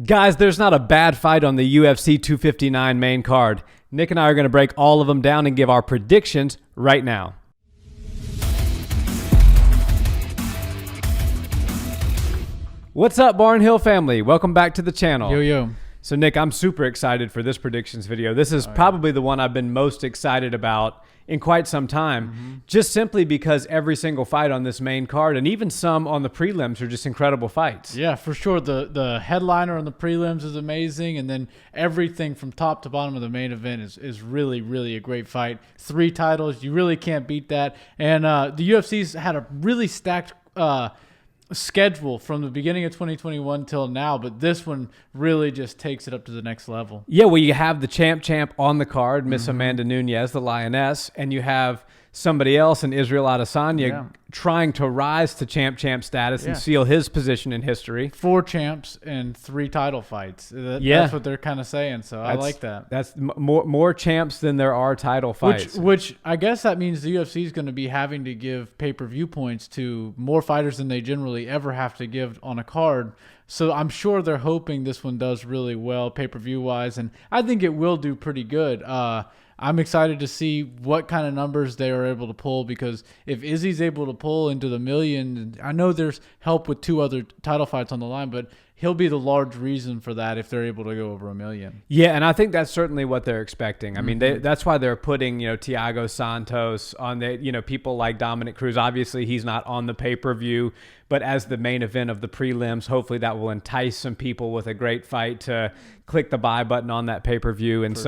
Guys, there's not a bad fight on the UFC 259 main card. Nick and I are going to break all of them down and give our predictions right now. What's up, Barnhill family? Welcome back to the channel. Yo. So, Nick, I'm super excited for this predictions video. This is probably the one I've been most excited about in quite some time, just simply because every single fight on this main card and even some on the prelims are just incredible fights. Yeah, for sure. The headliner on the prelims is amazing, and then everything from top to bottom of the main event is really, really a great fight. 3 titles, you really can't beat that. And the UFC's had a really stacked schedule from the beginning of 2021 till now, but this one really just takes it up to the next level. Yeah, well, you have the champ on the card, Miss Amanda Nunes, the Lioness, and you have somebody else in Israel Adesanya trying to rise to champ status and seal his position in history. 4 champs and 3 title fights. That's what they're kind of saying, so I like that. That's more champs than there are title fights. Which I guess that means the UFC is going to be having to give pay-per-view points to more fighters than they generally ever have to give on a card. So I'm sure they're hoping this one does really well pay-per-view wise, and I think it will do pretty good. I'm excited to see what kind of numbers they are able to pull, because if Izzy's able to pull into the million, I know there's help with 2 other title fights on the line, but he'll be the large reason for that if they're able to go over 1 million. Yeah, and I think that's certainly what they're expecting. I mean, that's why they're putting, Thiago Santos on the, people like Dominic Cruz. Obviously, he's not on the pay-per-view, but as the main event of the prelims, hopefully that will entice some people with a great fight to click the buy button on that pay-per-view. And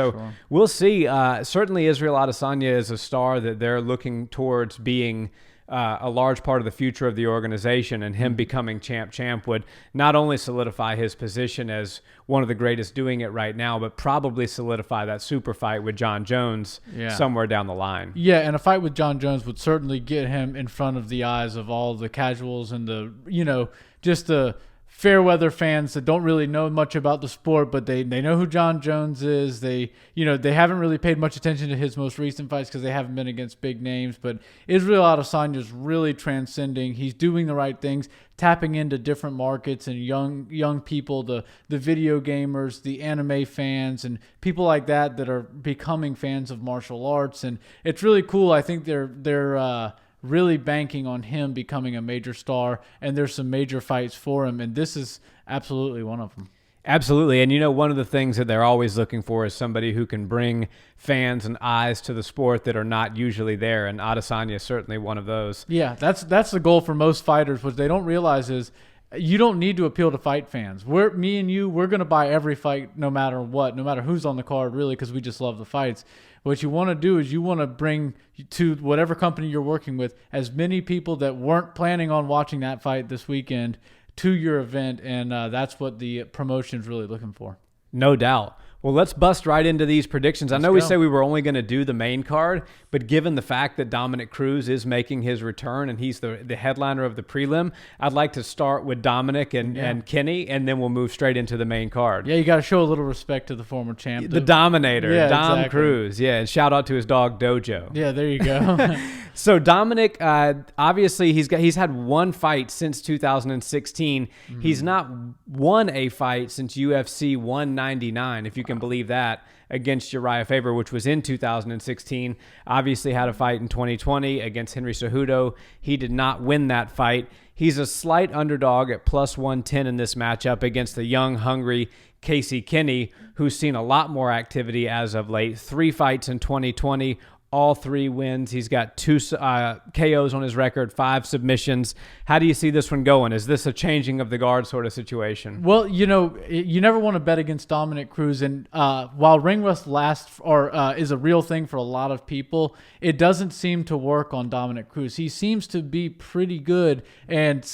we'll see. Certainly, Israel Adesanya is a star that they're looking towards being a large part of the future of the organization, and him becoming champ would not only solidify his position as one of the greatest doing it right now, but probably solidify that super fight with Jon Jones somewhere down the line. Yeah, and a fight with Jon Jones would certainly get him in front of the eyes of all the casuals and the, just the fair weather fans that don't really know much about the sport, but they know who Jon Jones is. They haven't really paid much attention to his most recent fights because they haven't been against big names, but Israel Adesanya is really transcending. He's doing the right things, tapping into different markets and young people, the video gamers, the anime fans, and people like that are becoming fans of martial arts. And it's really cool. I think they're really banking on him becoming a major star, and there's some major fights for him, and this is absolutely one of them. Absolutely. And one of the things that they're always looking for is somebody who can bring fans and eyes to the sport that are not usually there, and Adesanya is certainly one of those. Yeah, that's the goal for most fighters. What they don't realize is you don't need to appeal to fight fans. We're going to buy every fight no matter what, no matter who's on the card, really, because we just love the fights. What you want to do is you want to bring to whatever company you're working with as many people that weren't planning on watching that fight this weekend to your event, and that's what the promotion is really looking for. No doubt. Well, let's bust right into these predictions. I know we say we were only going to do the main card, but given the fact that Dominic Cruz is making his return and he's the headliner of the prelim, I'd like to start with Dominic and Kenny, and then we'll move straight into the main card. Yeah, you got to show a little respect to the former champ. The Dominator, Dom Cruz. Yeah, and shout out to his dog, Dojo. Yeah, there you go. So Dominic, obviously he's had 1 fight since 2016. He's not won a fight since UFC 199, if you can believe that, against Uriah Faber, which was in 2016. Obviously had a fight in 2020 against Henry Cejudo. He did not win that fight. He's a slight underdog at plus 110 in this matchup against the young, hungry Casey Kenny, who's seen a lot more activity as of late. 3 fights in 2020, all 3 wins. He's got 2 KOs on his record, 5 submissions. How do you see this one going? Is this a changing of the guard sort of situation? Well, you never want to bet against Dominic Cruz. And while ring rust is a real thing for a lot of people, it doesn't seem to work on Dominic Cruz. He seems to be pretty good and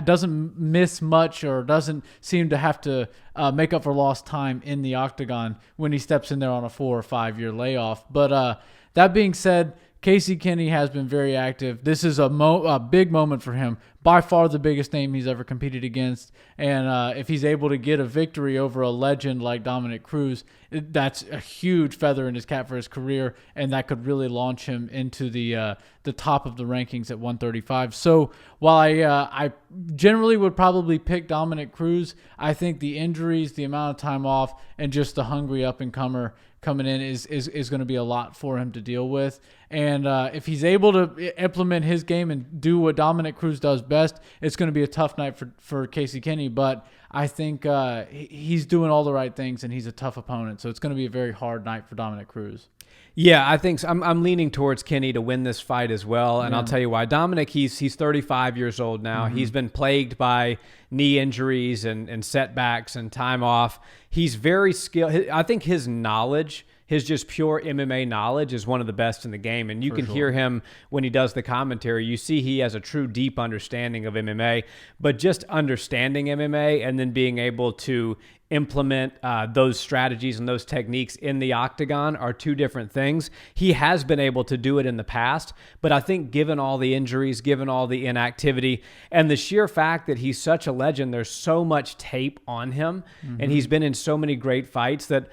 doesn't miss much, or doesn't seem to have to make up for lost time in the octagon when he steps in there on a 4 or 5 year layoff. But that being said, Casey Kenny has been very active. This is a big moment for him. By far the biggest name he's ever competed against. And if he's able to get a victory over a legend like Dominic Cruz, that's a huge feather in his cap for his career, and that could really launch him into the top of the rankings at 135. So while I generally would probably pick Dominic Cruz, I think the injuries, the amount of time off, and just the hungry up-and-comer coming in is going to be a lot for him to deal with. And if he's able to implement his game and do what Dominic Cruz does best, it's going to be a tough night for Casey Kenny. But I think he's doing all the right things, and he's a tough opponent. So it's going to be a very hard night for Dominic Cruz. Yeah, I think so. I'm leaning towards Kenny to win this fight as well, and I'll tell you why. Dominic, he's 35 years old now. Mm-hmm. He's been plagued by knee injuries and setbacks and time off. He's very skilled. I think his knowledge, his just pure MMA knowledge, is one of the best in the game. And you can hear him when he does the commentary. You see he has a true deep understanding of MMA, but just understanding MMA and then being able to implement those strategies and those techniques in the octagon are two different things. He has been able to do it in the past, but I think given all the injuries, given all the inactivity, and the sheer fact that he's such a legend, there's so much tape on him, and he's been in so many great fights that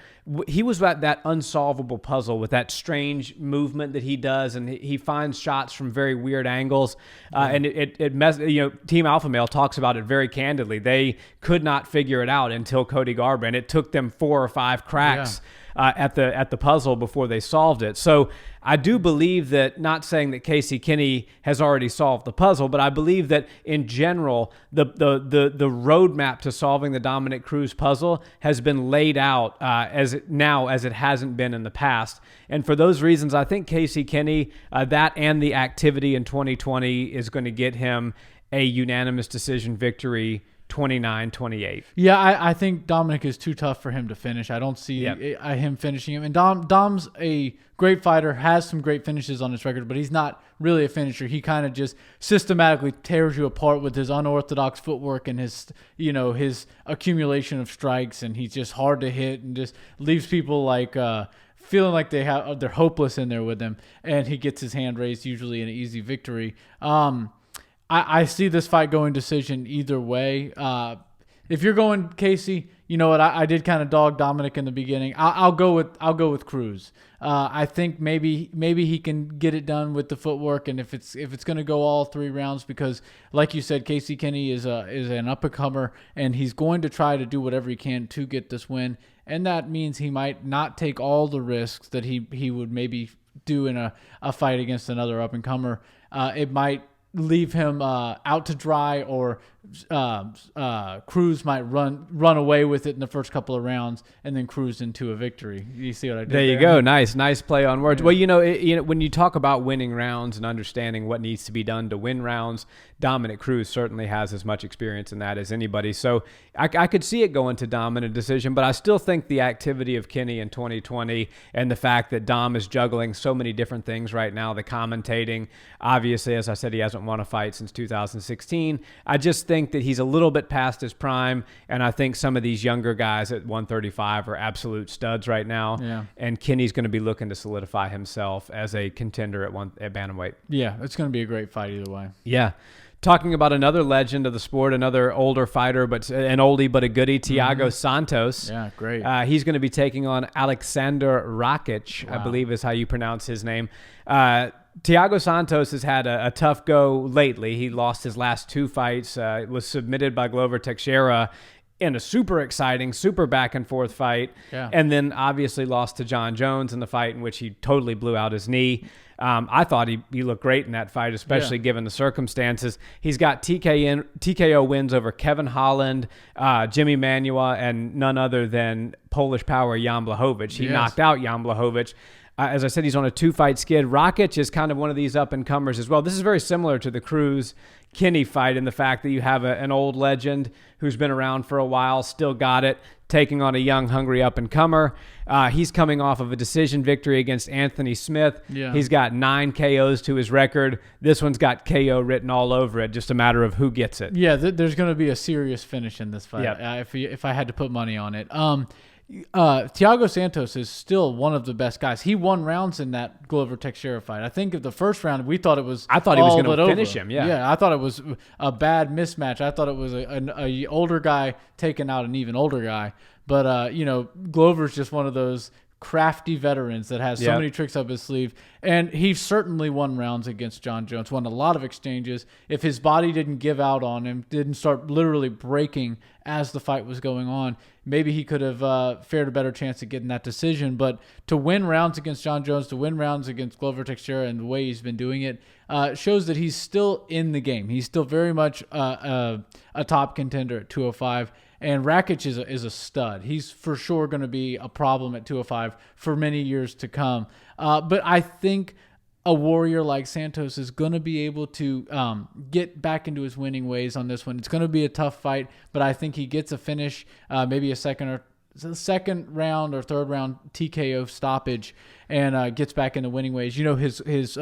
he was that unsolvable puzzle with that strange movement that he does, and he finds shots from very weird angles. And Team Alpha Male talks about it very candidly. They could not figure it out until Cody Garbrandt. It took them 4 or 5 cracks at the puzzle before they solved it. So I do believe that, not saying that Casey Kenny has already solved the puzzle, but I believe that in general, the roadmap to solving the Dominic Cruz puzzle has been laid out as it hasn't been in the past. And for those reasons, I think Casey Kenny, that and the activity in 2020 is going to get him a unanimous decision victory, 29-28. Yeah, I think Dominic is too tough for him to finish. I don't see him finishing him. And Dom's a great fighter, has some great finishes on his record, but he's not really a finisher. He kind of just systematically tears you apart with his unorthodox footwork and his accumulation of strikes, and he's just hard to hit and just leaves people like feeling like they're hopeless in there with him. And he gets his hand raised, usually an easy victory. I see this fight going decision either way. If you're going Casey, you know what? I did kind of dog Dominic in the beginning. I'll go with Cruz. I think maybe he can get it done with the footwork, and if it's going to go all 3 rounds, because like you said, Casey Kenny is an up-and-comer, and he's going to try to do whatever he can to get this win, and that means he might not take all the risks that he would maybe do in a fight against another up-and-comer. It might leave him out to dry, or Cruz might run away with it in the first couple of rounds and then cruise into a victory. You see what I did there? There you go. Nice play on words. Yeah. Well, when you talk about winning rounds and understanding what needs to be done to win rounds, Dominic Cruz certainly has as much experience in that as anybody. So I could see it going to Dom in a decision, but I still think the activity of Kenny in 2020 and the fact that Dom is juggling so many different things right now, the commentating, obviously, as I said, he hasn't won a fight since 2016. I just think that he's a little bit past his prime, and I think some of these younger guys at 135 are absolute studs right now. Yeah. And Kenny's going to be looking to solidify himself as a contender at bantamweight. Yeah, it's going to be a great fight either way. Yeah. Talking about another legend of the sport, another older fighter, but an oldie but a goodie, Thiago Santos. Yeah, great. He's going to be taking on Alexander Rakic, I believe is how you pronounce his name. Thiago Santos has had a tough go lately. He lost his last 2 fights, was submitted by Glover Teixeira in a super exciting, super back-and-forth fight, and then obviously lost to Jon Jones in the fight in which he totally blew out his knee. I thought he looked great in that fight, especially given the circumstances. He's got TKO wins over Kevin Holland, Jimmy Manuwa, and none other than Polish power Jan Blachowicz. He knocked out Jan Blachowicz. As I said, he's on a 2-fight skid. Rakic is kind of one of these up-and-comers as well. This is very similar to the Cruz-Kenny fight in the fact that you have an old legend who's been around for a while, still got it, taking on a young, hungry up-and-comer. He's coming off of a decision victory against Anthony Smith. Yeah. He's got 9 KOs to his record. This one's got KO written all over it, just a matter of who gets it. Yeah, there's going to be a serious finish in this fight if I had to put money on it. Thiago Santos is still one of the best guys. He won rounds in that Glover Teixeira fight. I think of the first round, we thought it was. I thought he was going to finish him. Yeah, I thought it was a bad mismatch. I thought it was a older guy taking out an even older guy. But Glover's just one of those crafty veterans that has so many tricks up his sleeve, and he certainly won rounds against Jon Jones, won a lot of exchanges. If his body didn't give out on him, didn't start literally breaking as the fight was going on, maybe he could have fared a better chance at getting that decision. But to win rounds against Jon Jones, to win rounds against Glover Teixeira, and the way he's been doing it, shows that he's still in the game. He's still very much a top contender at 205. And Rakic is a stud. He's for sure going to be a problem at 205 for many years to come. But I think a warrior like Santos is going to be able to get back into his winning ways on this one. It's going to be a tough fight, but I think he gets a finish, maybe a second round or third round TKO stoppage, and gets back into winning ways. His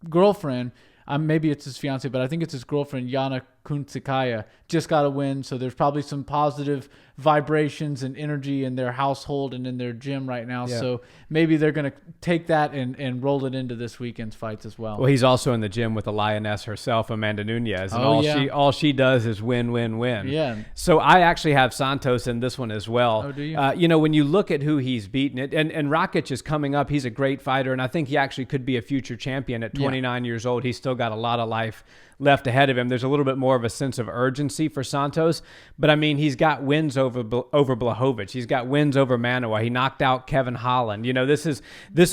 girlfriend, maybe it's his fiance, but I think it's his girlfriend, Yana Kunitskaya, just got a win. So there's probably some positive vibrations and energy in their household and in their gym right now. Yeah. So maybe they're going to take that and roll it into this weekend's fights as well. Well, he's also in the gym with the lioness herself, Amanda Nunes. And all she does is win, win, win. Yeah. So I actually have Santos in this one as well. Oh, do you? When you look at who he's beaten, and Rakic is coming up. He's a great fighter, and I think he actually could be a future champion at 29 years old. He's still got a lot of life left ahead of him. There's a little bit more of a sense of urgency for Santos, but I mean, he's got wins over Blachowicz. He's got wins over Manoa. He knocked out Kevin Holland. This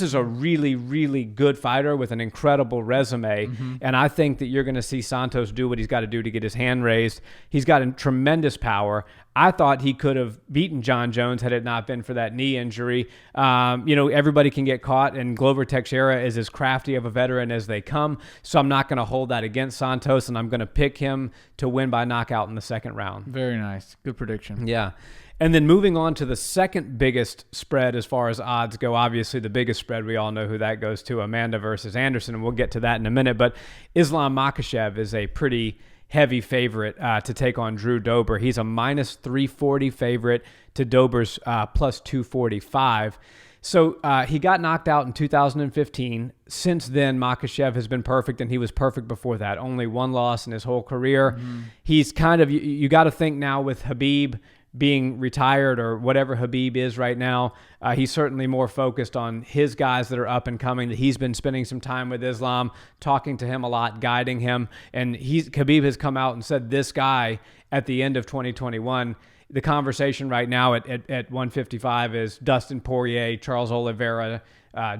is a really, really good fighter with an incredible resume, and I think that you're going to see Santos do what he's got to do to get his hand raised. He's got tremendous power. I thought he could have beaten Jon Jones had it not been for that knee injury. Everybody can get caught, and Glover Teixeira is as crafty of a veteran as they come, so I'm not going to hold that against Santos, and I'm going to pick him to win by knockout in the second round. Very nice. Good prediction. Yeah. And then moving on to the second biggest spread as far as odds go, obviously the biggest spread, we all know who that goes to, Amanda versus Anderson, and we'll get to that in a minute, but Islam Makhachev is a pretty heavy favorite to take on Drew Dober. He's a minus 340 favorite to Dober's plus 245. So he got knocked out in 2015. Since then, Makhachev has been perfect, and he was perfect before that. Only one loss in his whole career. He's kind of, you got to think now with Khabib being retired or whatever Khabib is right now, he's certainly more focused on his guys that are up and coming, that he's been spending some time with Islam, talking to him a lot, guiding him. And Khabib has come out and said this guy at the end of 2021, the conversation right now at 155 is Dustin Poirier, Charles Oliveira,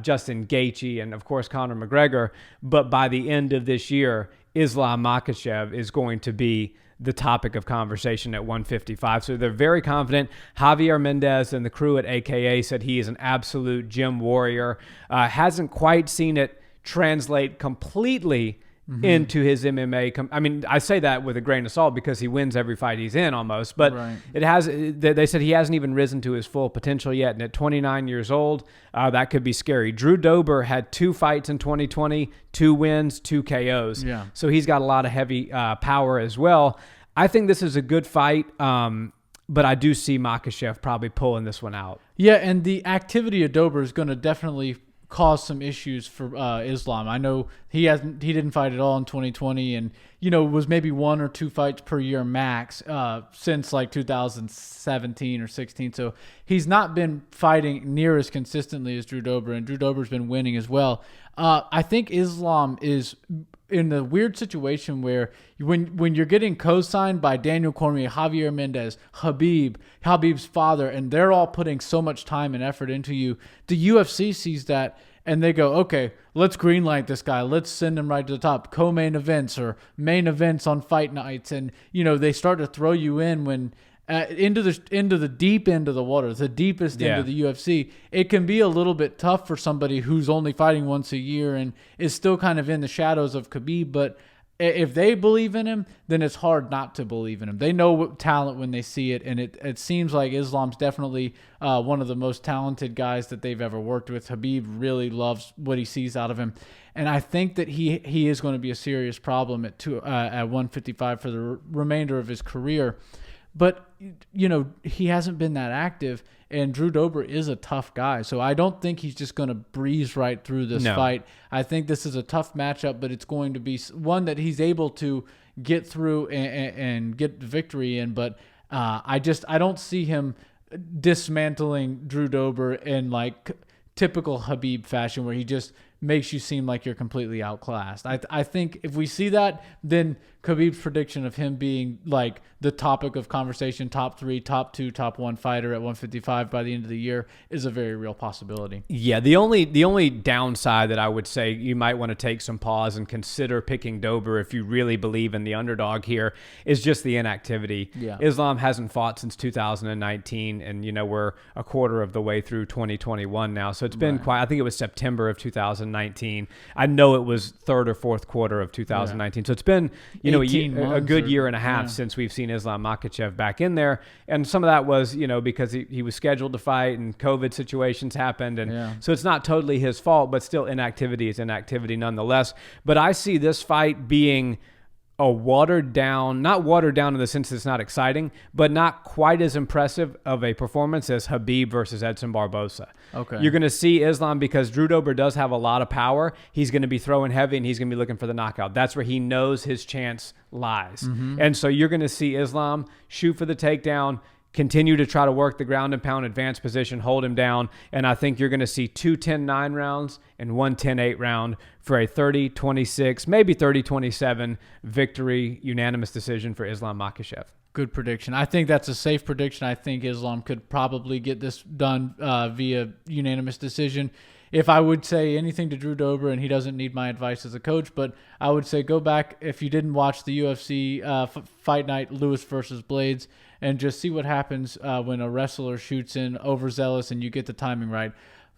Justin Gaethje, and of course Conor McGregor. But by the end of this year, Islam Makhachev is going to be the topic of conversation at 155. So they're very confident. Javier Mendez and the crew at AKA said he is an absolute gym warrior. Hasn't quite seen it translate completely into his MMA. I mean, I say that with a grain of salt because he wins every fight he's in almost, but it has. They said he hasn't even risen to his full potential yet, and at 29 years old, that could be scary. Drew Dober had 2 fights in 2020, 2 wins, 2 KOs. Yeah. So he's got a lot of heavy power as well. I think this is a good fight, but I do see Makhachev probably pulling this one out. Yeah, and the activity of Dober is going to definitely cause some issues for Islam. I know he didn't fight at all in 2020, and was maybe 1 or 2 fights per year max since like 2017 or 16. So he's not been fighting near as consistently as Drew Dober, and Drew Dober's been winning as well. I think Islam is in the weird situation where when you're getting co-signed by Daniel Cormier, Javier Mendez, Khabib's father, and they're all putting so much time and effort into you, the UFC sees that and they go, okay, let's greenlight this guy. Let's send him right to the top. Co-main events or main events on fight nights. And, they start to throw you in when into the deep end of the water, the deepest end of the UFC. It can be a little bit tough for somebody who's only fighting once a year and is still kind of in the shadows of Khabib. But if they believe in him, then it's hard not to believe in him. They know talent when they see it, and it seems like Islam's definitely one of the most talented guys that they've ever worked with. Khabib really loves what he sees out of him, and I think that he is going to be a serious problem at 155 for the remainder of his career. But, he hasn't been that active, and Drew Dober is a tough guy. So I don't think he's just going to breeze right through this fight. I think this is a tough matchup, but it's going to be one that he's able to get through and get the victory in. But I don't see him dismantling Drew Dober in like typical Khabib fashion where he just makes you seem like you're completely outclassed. I think if we see that, then Khabib's prediction of him being like the topic of conversation, top 3, top 2, top 1 fighter at 155 by the end of the year is a very real possibility. Yeah, the only downside that I would say you might want to take some pause and consider picking Dober if you really believe in the underdog here is just the inactivity. Yeah. Islam hasn't fought since 2019, and we're a quarter of the way through 2021 now. So it's been quite. I think it was September of 2019. I know it was third or fourth quarter of 2019. So it's been a good year and a half since we've seen Islam Makhachev back in there. And some of that was, because he was scheduled to fight and COVID situations happened. And so it's not totally his fault, but still inactivity is inactivity nonetheless. But I see this fight being a not watered down in the sense it's not exciting, but not quite as impressive of a performance as Khabib versus Edson Barboza. Okay. You're going to see Islam because Drew Dober does have a lot of power. He's going to be throwing heavy and he's going to be looking for the knockout. That's where he knows his chance lies. And so you're going to see Islam shoot for the takedown, continue to try to work the ground and pound advanced position, hold him down. And I think you're going to see 2 10-9 rounds and 1 10-8 round for a 30-26, maybe 30-27 victory, unanimous decision for Islam Makhachev. Good prediction. I think that's a safe prediction. I think Islam could probably get this done via unanimous decision. If I would say anything to Drew Dober, and he doesn't need my advice as a coach, but I would say go back, if you didn't watch the UFC fight night, Lewis versus Blades, and just see what happens when a wrestler shoots in overzealous and you get the timing right.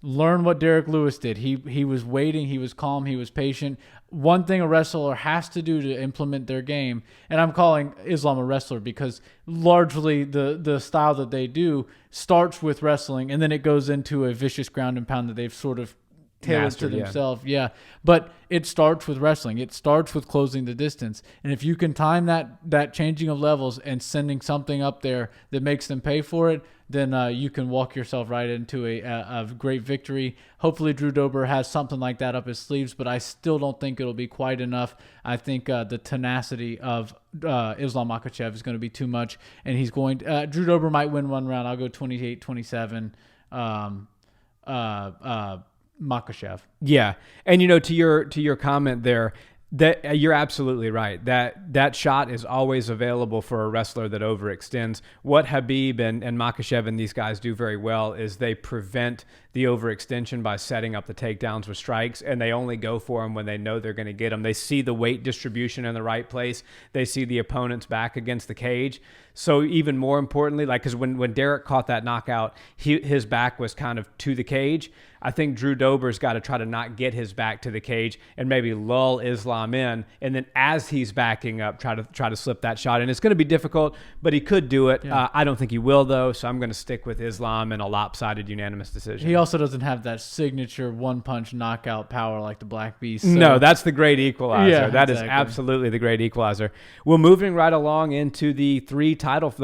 Learn what Derek Lewis did. He was waiting. He was calm. He was patient. One thing a wrestler has to do to implement their game, and I'm calling Islam a wrestler because largely the style that they do starts with wrestling, and then it goes into a vicious ground and pound that they've sort of tailored to themselves. Yeah. But it starts with wrestling. It starts with closing the distance. And if you can time that changing of levels and sending something up there that makes them pay for it, then you can walk yourself right into a great victory. Hopefully Drew Dober has something like that up his sleeves, but I still don't think it'll be quite enough. I think the tenacity of Islam Makhachev is going to be too much, and he's going Drew Dober might win one round. I'll go 28-27 Makhachev. Yeah. And to your comment there, that you're absolutely right. That shot is always available for a wrestler that overextends. What Khabib and Makhachev and these guys do very well is they prevent the overextension by setting up the takedowns with strikes, and they only go for them when they know they're going to get them. They see the weight distribution in the right place. They see the opponent's back against the cage. So even more importantly, because when Derek caught that knockout, his back was kind of to the cage. I think Drew Dober's got to try to not get his back to the cage and maybe lull Islam in, and then as he's backing up, try to slip that shot. And it's going to be difficult, but he could do it. Yeah. I don't think he will, though, so I'm going to stick with Islam in a lopsided unanimous decision. He also doesn't have that signature one-punch knockout power like the Black Beast. So. No, that's the great equalizer. Yeah, that is absolutely the great equalizer. Well, moving right along into the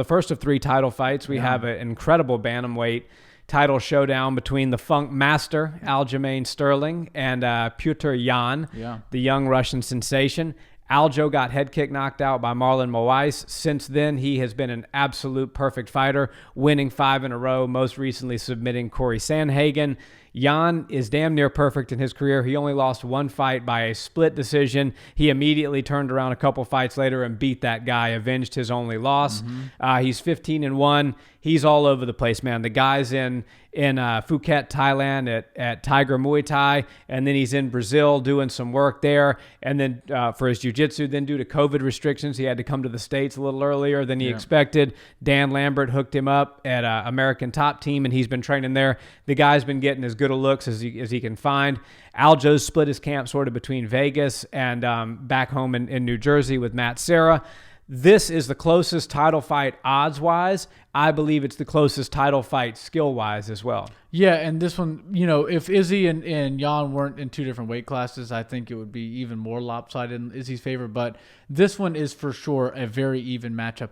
first of 3 title fights, we have an incredible bantamweight title showdown between the Funk Master, Aljamain Sterling, and Petr Yan, the young Russian sensation. Aljo got head kick knocked out by Marlon Moraes. Since then, he has been an absolute perfect fighter, winning 5 in a row, most recently submitting Corey Sandhagen. Jan is damn near perfect in his career. He only lost 1 fight by a split decision. He immediately turned around a couple fights later and beat that guy, avenged his only loss. He's 15-1. He's all over the place, man. The guy's in Phuket, Thailand at Tiger Muay Thai, and then he's in Brazil doing some work there. And then for his jiu-jitsu, then due to COVID restrictions, he had to come to the States a little earlier than he expected. Dan Lambert hooked him up at American Top Team, and he's been training there. The guy's been getting as good a looks as he can find. Aljo's split his camp sort of between Vegas and back home in New Jersey with Matt Serra. This is the closest title fight odds-wise I believe it's the closest title fight skill-wise as well. Yeah, and this one, if Izzy and Jan weren't in two different weight classes, I think it would be even more lopsided in Izzy's favor. But this one is for sure a very even matchup.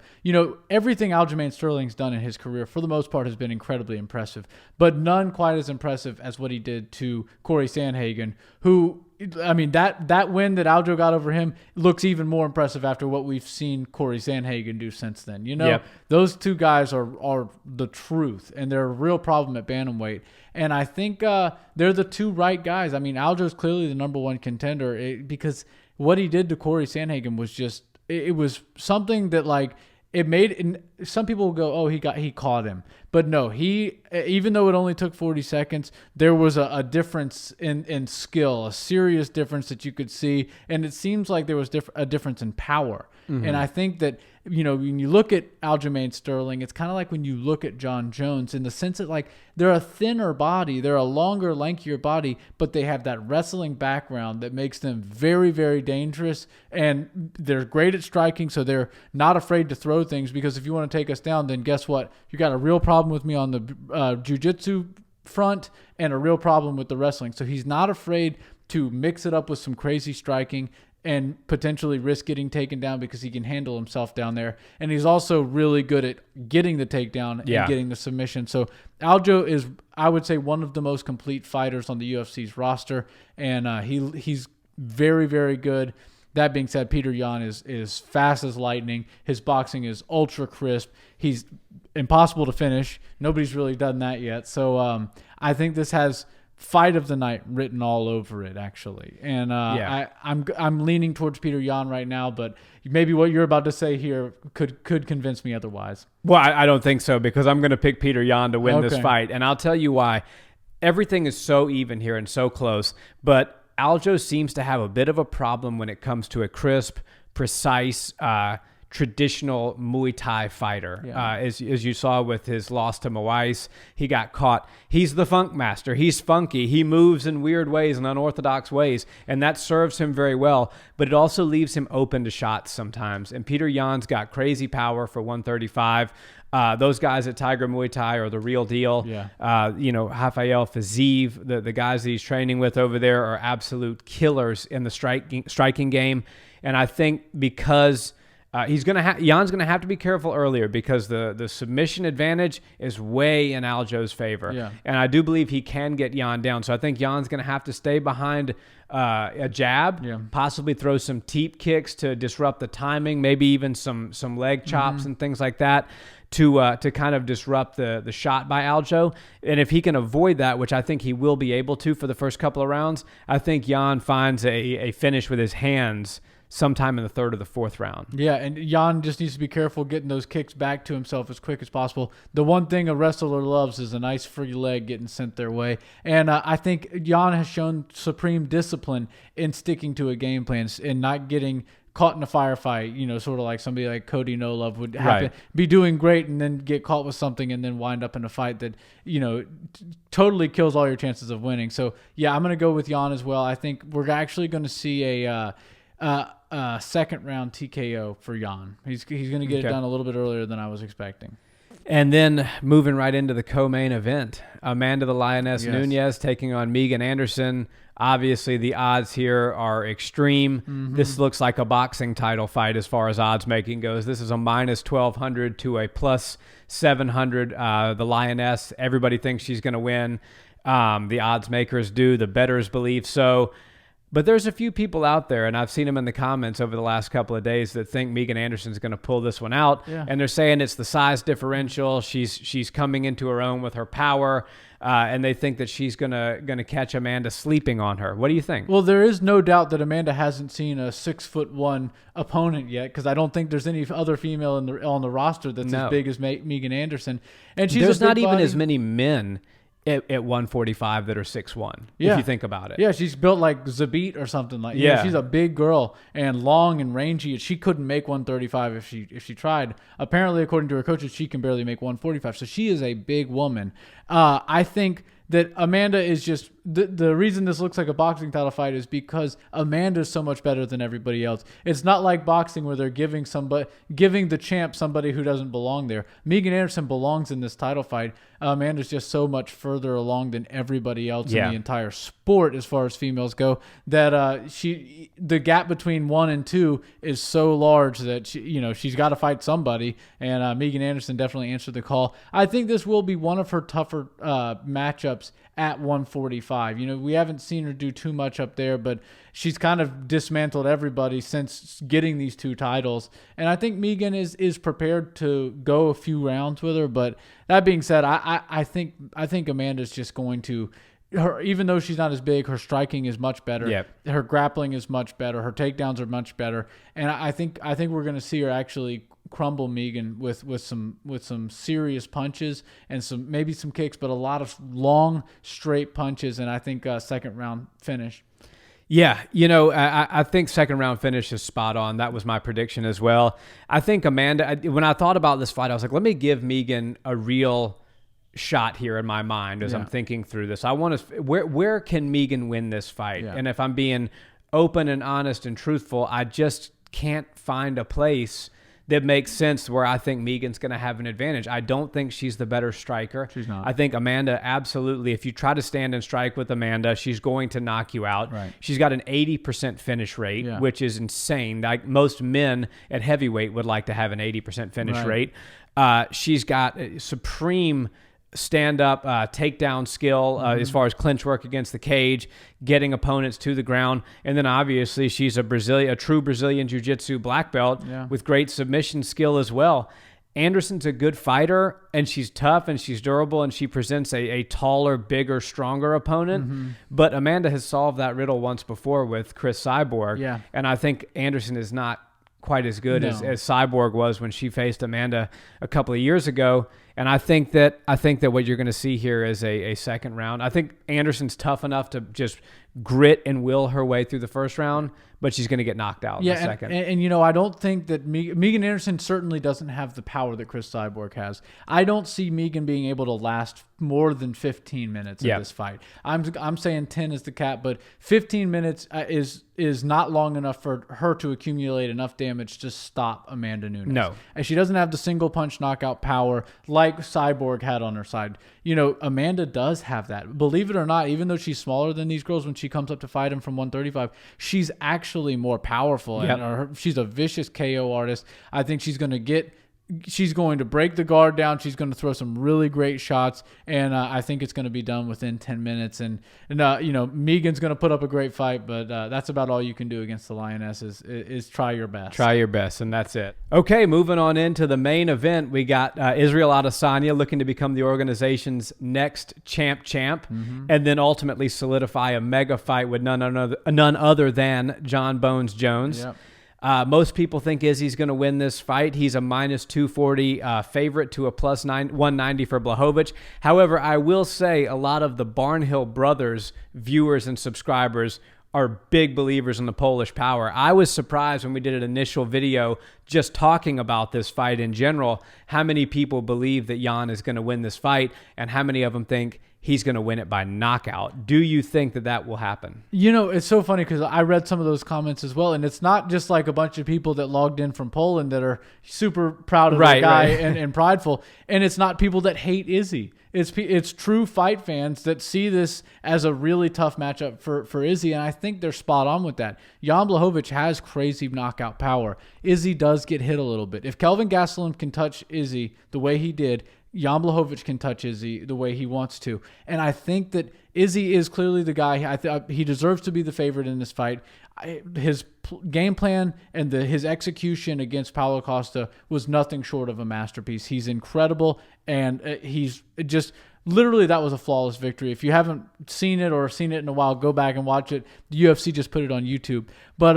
Everything Aljamain Sterling's done in his career, for the most part, has been incredibly impressive. But none quite as impressive as what he did to Corey Sandhagen, who... that win that Aljo got over him looks even more impressive after what we've seen Corey Sandhagen do since then. Yep. Those two guys are the truth, and they're a real problem at bantamweight. And I think they're the two right guys. Aljo's clearly the number one contender because what he did to Corey Sandhagen was just it was something that it made some people will go, oh, he caught him. But no, even though it only took 40 seconds, there was a difference in skill, a serious difference that you could see. And it seems like there was a difference in power. Mm-hmm. And I think that, when you look at Aljamain Sterling, it's kind of like when you look at Jon Jones in the sense that they're a thinner body, they're a longer, lankier body, but they have that wrestling background that makes them very, very dangerous. And they're great at striking, so they're not afraid to throw things, because if you want to take us down, then guess what? You got a real problem with me on the jiu-jitsu front and a real problem with the wrestling. So he's not afraid to mix it up with some crazy striking and potentially risk getting taken down because he can handle himself down there. And he's also really good at getting the takedown and getting the submission. So Aljo is, I would say, one of the most complete fighters on the UFC's roster, and he's very, very good. That being said, Petr Yan is fast as lightning. His boxing is ultra crisp. He's impossible to finish. Nobody's really done that yet. So I think this has fight of the night written all over it, actually. And I'm leaning towards Petr Yan right now, but maybe what you're about to say here could convince me otherwise. Well, I don't think so, because I'm going to pick Petr Yan to win this fight, and I'll tell you why. Everything is so even here and so close, but Aljo seems to have a bit of a problem when it comes to a crisp, precise, traditional Muay Thai fighter. Yeah. As you saw with his loss to Moais, he got caught. He's the funk master. He's funky. He moves in weird ways and unorthodox ways, and that serves him very well, but it also leaves him open to shots sometimes. And Petr Yan's got crazy power for 135. Those guys at Tiger Muay Thai are the real deal. Yeah. Rafael Fiziev, the guys that he's training with over there are absolute killers in the striking game. And I think because Jan's gonna have to be careful earlier, because the submission advantage is way in Aljo's favor. Yeah. And I do believe he can get Jan down. So I think Jan's gonna have to stay behind a jab, possibly throw some teep kicks to disrupt the timing, maybe even some leg chops and things like that to kind of disrupt the shot by Aljo. And if he can avoid that, which I think he will be able to for the first couple of rounds, I think Jan finds a finish with his hands sometime in the third or the fourth round. Yeah, and Jan just needs to be careful getting those kicks back to himself as quick as possible. The one thing a wrestler loves is a nice free leg getting sent their way. And I think Jan has shown supreme discipline in sticking to a game plan and not getting caught in a firefight, sort of like somebody like Cody No Love would happen, be doing great and then get caught with something and then wind up in a fight that, totally kills all your chances of winning. So, yeah, I'm going to go with Jan as well. I think we're actually going to see a second round TKO for Jan. He's going to get it done a little bit earlier than I was expecting. And then moving right into the co-main event, Amanda the Lioness Nunes taking on Megan Anderson. Obviously, the odds here are extreme. Mm-hmm. This looks like a boxing title fight as far as odds making goes. This is a minus 1,200 to a plus 700. The Lioness, everybody thinks she's going to win. The odds makers do. The bettors believe so. But there's a few people out there, and I've seen them in the comments over the last couple of days, that think Megan Anderson's going to pull this one out. Yeah. And they're saying it's the size differential. She's coming into her own with her power, and they think that she's gonna catch Amanda sleeping on her. What do you think? Well, there is no doubt that Amanda hasn't seen a 6'1" opponent yet, because I don't think there's any other female on the roster that's as big as Megan Anderson. And there's not even as many men at 145 that are 6'1", if you think about it. Yeah, she's built like Zabit or something like that. Yeah. She's a big girl and long and rangy. She couldn't make 135 if she tried. Apparently, according to her coaches, she can barely make 145. So she is a big woman. I think that Amanda is just the reason this looks like a boxing title fight is because Amanda is so much better than everybody else. It's not like boxing where they're giving the champ somebody who doesn't belong there. Megan Anderson belongs in this title fight. Amanda's just so much further along than everybody else in the entire sport as far as females go that the gap between 1 and 2 is so large that she's got to fight somebody, and Megan Anderson definitely answered the call. I think this will be one of her tougher matchups at 145. We haven't seen her do too much up there, but she's kind of dismantled everybody since getting these 2 titles. And I think Megan is prepared to go a few rounds with her. But that being said, I think Amanda's just going to, even though she's not as big, her striking is much better. Yep. Her grappling is much better. Her takedowns are much better. And I think we're going to see her actually crumble Megan with some serious punches and maybe some kicks, but a lot of long straight punches. And I think second round finish. Yeah, I think second round finish is spot on. That was my prediction as well. I think Amanda, when I thought about this fight, I was like, let me give Megan a real shot here in my mind as I'm thinking through this. I want to, where can Megan win this fight? Yeah. And if I'm being open and honest and truthful, I just can't find a place that makes sense where I think Megan's going to have an advantage. I don't think she's the better striker. She's not. I think Amanda, absolutely, if you try to stand and strike with Amanda, she's going to knock you out. Right. She's got an 80% finish rate, which is insane. Like most men at heavyweight would like to have an 80% finish rate. She's got supreme stand-up takedown skill as far as clinch work against the cage, getting opponents to the ground, and then obviously she's a true Brazilian Jiu-Jitsu black belt with great submission skill as well. Anderson's a good fighter, and she's tough, and she's durable, and she presents a taller, bigger, stronger opponent. But Amanda has solved that riddle once before with Chris Cyborg, and I think Anderson is not quite as good as Cyborg was when she faced Amanda a couple of years ago. And I think that what you're going to see here is a second round. I think Anderson's tough enough to just grit and will her way through the first round, but she's going to get knocked out in the second. And I don't think that Megan Anderson certainly doesn't have the power that Chris Cyborg has. I don't see Megan being able to last more than 15 minutes in this fight. I'm saying 10 is the cap, but 15 minutes is not long enough for her to accumulate enough damage to stop Amanda Nunes. No. And she doesn't have the single punch knockout power like Cyborg had on her side. Amanda does have that. Believe it or not, even though she's smaller than these girls, when she comes up to fight him from 135, she's actually more powerful. And she's a vicious KO artist. I think she's going to break the guard down. She's going to throw some really great shots, and I think it's going to be done within 10 minutes. And Megan's going to put up a great fight, but that's about all you can do against the Lioness is try your best. Try your best, and that's it. Okay, moving on into the main event, we got Israel Adesanya looking to become the organization's next champ, and then ultimately solidify a mega fight with none other than Jon Bones Jones. Yep. Most people think Izzy's going to win this fight. He's a minus 240 favorite to a plus 190 for Blachowicz. However, I will say a lot of the Barnhill brothers viewers and subscribers are big believers in the Polish power. I was surprised when we did an initial video just talking about this fight in general, how many people believe that Jan is going to win this fight and how many of them think he's going to win it by knockout. Do you think that will happen? It's so funny because I read some of those comments as well, and it's not just like a bunch of people that logged in from Poland that are super proud of the guy and prideful, and it's not people that hate Izzy. It's true fight fans that see this as a really tough matchup for Izzy, and I think they're spot on with that. Jan Blachowicz has crazy knockout power. Izzy does get hit a little bit. If Kelvin Gastelum can touch Izzy the way he did, Jan Blachowicz can touch Izzy the way he wants to. And I think that Izzy is clearly the guy. He deserves to be the favorite in this fight. His game plan and his execution against Paulo Costa was nothing short of a masterpiece. He's incredible, and he's just literally that was a flawless victory. If you haven't seen it or seen it in a while, go back and watch it. The UFC just put it on YouTube. But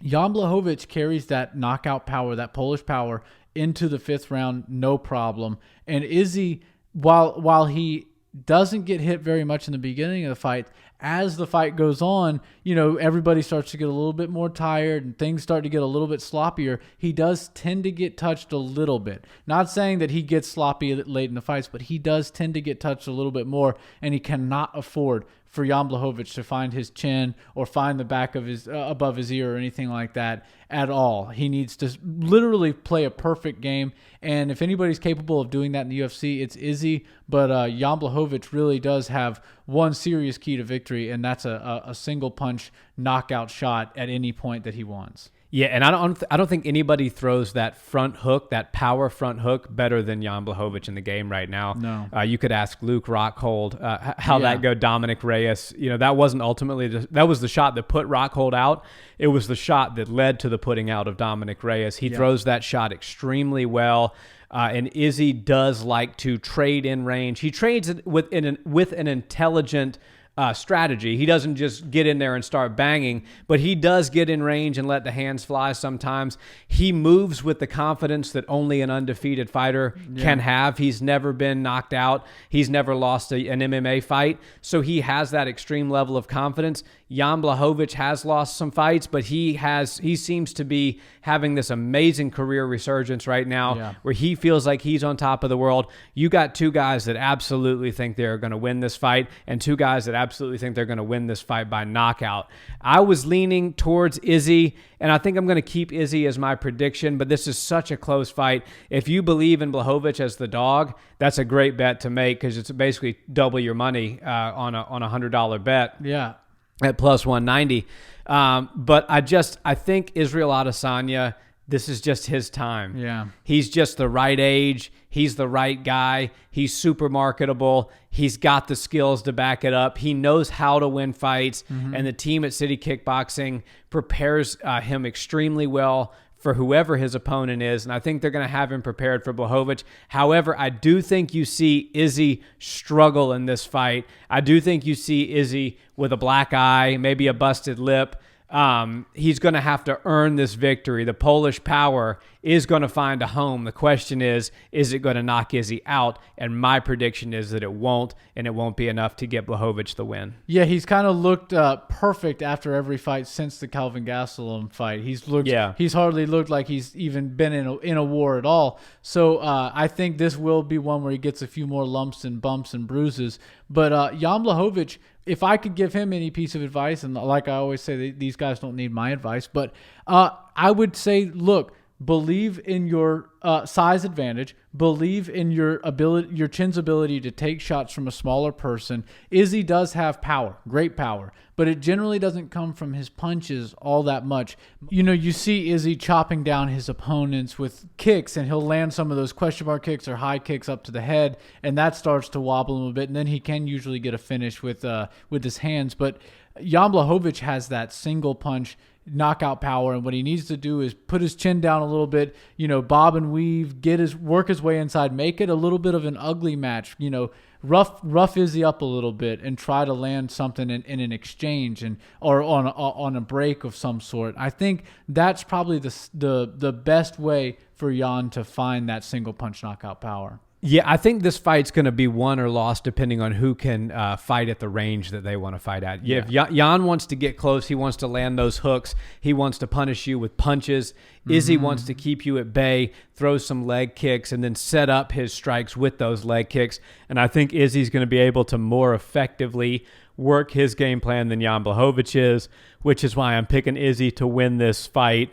Jan Blachowicz carries that knockout power, that Polish power, into the fifth round, no problem. And Izzy, while he doesn't get hit very much in the beginning of the fight, as the fight goes on, everybody starts to get a little bit more tired and things start to get a little bit sloppier. He does tend to get touched a little bit. Not saying that he gets sloppy late in the fights, but he does tend to get touched a little bit more, and he cannot afford for Jan Blachowicz to find his chin or find the back of his above his ear or anything like that at all. He needs to literally play a perfect game, and if anybody's capable of doing that in the UFC, it's Izzy. But Jan Blachowicz really does have one serious key to victory, and that's a single punch knockout shot at any point that he wants. Yeah, and I don't think anybody throws that front hook, that power front hook, better than Jan Blachowicz in the game right now. No. You could ask Luke Rockhold how that go. Dominic Reyes, that wasn't ultimately that was the shot that put Rockhold out. It was the shot that led to the putting out of Dominic Reyes. He throws that shot extremely well. And Izzy does like to trade in range. He trades with an intelligent strategy. He doesn't just get in there and start banging, but he does get in range and let the hands fly sometimes. He moves with the confidence that only an undefeated fighter can have. He's never been knocked out. He's never lost an MMA fight, so he has that extreme level of confidence. Jan Blachowicz has lost some fights, but he seems to be having this amazing career resurgence right now where he feels like he's on top of the world. You got two guys that absolutely think they're going to win this fight and two guys that absolutely think they're going to win this fight by knockout. I was leaning towards Izzy, and I think I'm going to keep Izzy as my prediction, but this is such a close fight. If you believe in Blachowicz as the dog, that's a great bet to make because it's basically double your money on a $100 bet. Yeah. At plus 190. But I think Israel Adesanya, this is just his time. Yeah. He's just the right age. He's the right guy. He's super marketable. He's got the skills to back it up. He knows how to win fights. And the team at City Kickboxing prepares him extremely well for whoever his opponent is, and I think they're going to have him prepared for Blachowicz. However, I do think you see Izzy struggle in this fight. I do think you see Izzy with a black eye, maybe a busted lip. He's going to have to earn this victory. The Polish power is going to find a home. The question is it going to knock Izzy out? And my prediction is that it won't, and it won't be enough to get Blachowicz the win. Yeah, he's kind of looked perfect after every fight since the Calvin Gastelum fight. He's hardly looked like he's even been in a war at all. So I think this will be one where he gets a few more lumps and bumps and bruises. But Jan Blachowicz, if I could give him any piece of advice, and like I always say, these guys don't need my advice, but I would say, look, believe in your size advantage. Believe in your chin's ability to take shots from a smaller person. Izzy does have power, great power, but it generally doesn't come from his punches all that much. You see Izzy chopping down his opponents with kicks, and he'll land some of those question mark kicks or high kicks up to the head, and that starts to wobble him a bit, and then he can usually get a finish with his hands. But Jan Blachowicz has that single punch knockout power, and what he needs to do is put his chin down a little bit, bob and weave, work his way inside, make it a little bit of an ugly match, rough Izzy up a little bit and try to land something in an exchange or on a break of some sort. I think that's probably the best way for Jan to find that single punch knockout power. Yeah, I think this fight's going to be won or lost depending on who can fight at the range that they want to fight at. Yeah. If Jan wants to get close, he wants to land those hooks. He wants to punish you with punches. Izzy wants to keep you at bay, throw some leg kicks, and then set up his strikes with those leg kicks. And I think Izzy's going to be able to more effectively work his game plan than Jan Blachowicz is, which is why I'm picking Izzy to win this fight.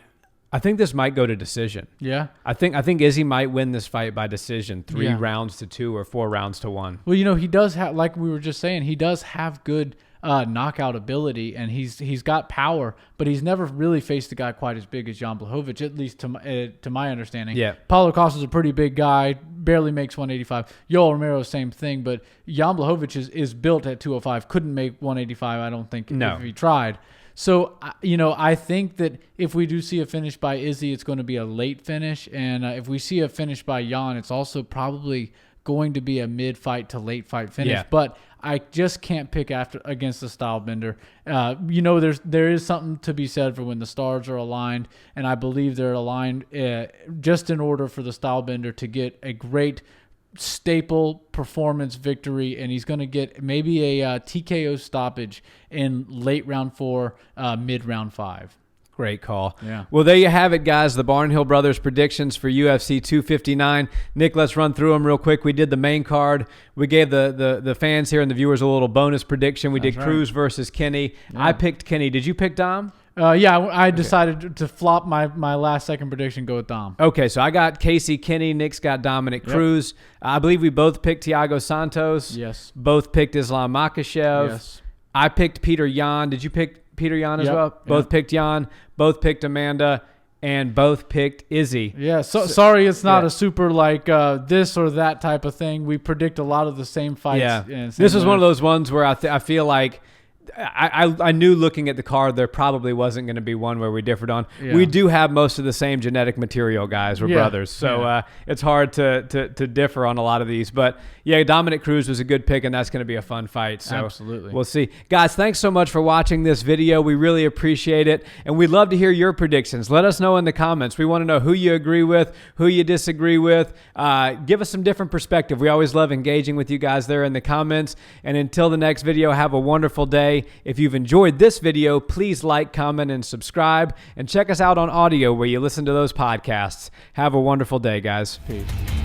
I think this might go to decision. Yeah. I think Izzy might win this fight by decision, 3 rounds to 2 or 4 rounds to 1. Well, he does have, like we were just saying, he does have good knockout ability, and he's got power, but he's never really faced a guy quite as big as Jan Blachowicz, at least to my understanding. Yeah. Paulo Costa's a pretty big guy, barely makes 185. Yoel Romero, same thing, but Jan Blachowicz is built at 205, couldn't make 185, I don't think, if he tried. So, I think that if we do see a finish by Izzy, it's going to be a late finish. And if we see a finish by Jan, it's also probably going to be a mid-fight to late-fight finish. Yeah. But I just can't pick against the style bender. There is something to be said for when the stars are aligned. And I believe they're aligned just in order for the style bender to get a great staple performance victory, and he's going to get maybe a TKO stoppage in late round 4, mid round 5. Great call. Yeah. Well, there you have it, guys. The Barnhill Brothers predictions for UFC 259. Nick, let's run through them real quick. We did the main card. We gave the fans here and the viewers a little bonus prediction. We did Cruz versus Kenny. Yeah. I picked Kenny. Did you pick Dom? I decided to flop my last second prediction, go with Dom. Okay, so I got Casey Kenny. Nick's got Dominic Cruz. I believe we both picked Thiago Santos. Yes. Both picked Islam Makhachev. Yes. I picked Petr Yan. Did you pick Petr Yan as well? Both picked Yan. Both picked Amanda. And both picked Izzy. Yeah, sorry it's not a super like this or that type of thing. We predict a lot of the same fights. Yeah, this was one of those ones where I feel like I knew looking at the card there probably wasn't going to be one where we differed on. Yeah. We do have most of the same genetic material, guys. We're brothers. So it's hard to differ on a lot of these. But, yeah, Dominic Cruz was a good pick, and that's going to be a fun fight. So absolutely. We'll see. Guys, thanks so much for watching this video. We really appreciate it. And we'd love to hear your predictions. Let us know in the comments. We want to know who you agree with, who you disagree with. Give us some different perspective. We always love engaging with you guys there in the comments. And until the next video, have a wonderful day. If you've enjoyed this video, please like, comment, and subscribe. And check us out on audio where you listen to those podcasts. Have a wonderful day, guys. Peace.